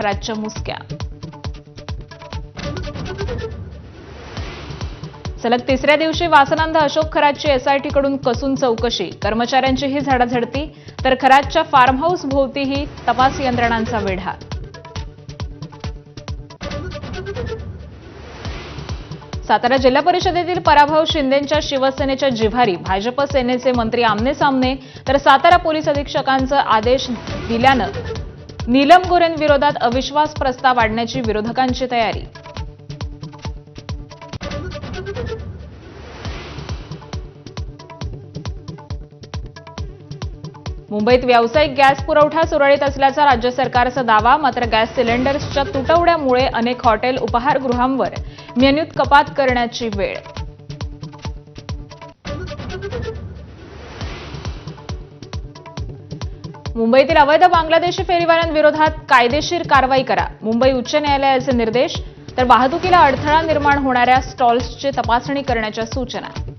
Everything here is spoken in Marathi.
राज्य मुसक्या। सलग तिसऱ्या दिवशी वासनांध अशोक खरातची एसआयटी कडून कसून चौकशी, कर्मचाऱ्यांचीही झाडाझडती, तर खरातच्या फार्म हाऊस भोवतीही तपास यंत्रणांचा वेढा। सातारा जिल्हा परिषदेतील पराभव, शिंदेंच्या शिवसेनेच्या जिव्हारी, भाजप सेनेचे मंत्री आमने-सामने, तर सातारा पोलीस अधीक्षकांचा आदेश दिल्यानं नीलम गोऱ्हेंविरोधात अविश्वास प्रस्ताव आणण्याची विरोधकांची तयारी। मुंबईत व्यावसायिक गॅस पुरवठा सुरळीत असल्याचा राज्य सरकारचा दावा, मात्र गॅस सिलेंडर्सच्या तुटवड्यामुळे अनेक हॉटेल, उपाहारगृहांवर मेन्यूत कपात करण्याची वेळ। मुंबईतील अवैध बांगलादेशी फेरीवाल्यांविरोधात कायदेशीर कारवाई करा, मुंबई उच्च न्यायालयाचे निर्देश, तर वाहतुकीला अडथळा निर्माण होणाऱ्या स्टॉल्सची तपासणी करण्याच्या सूचना।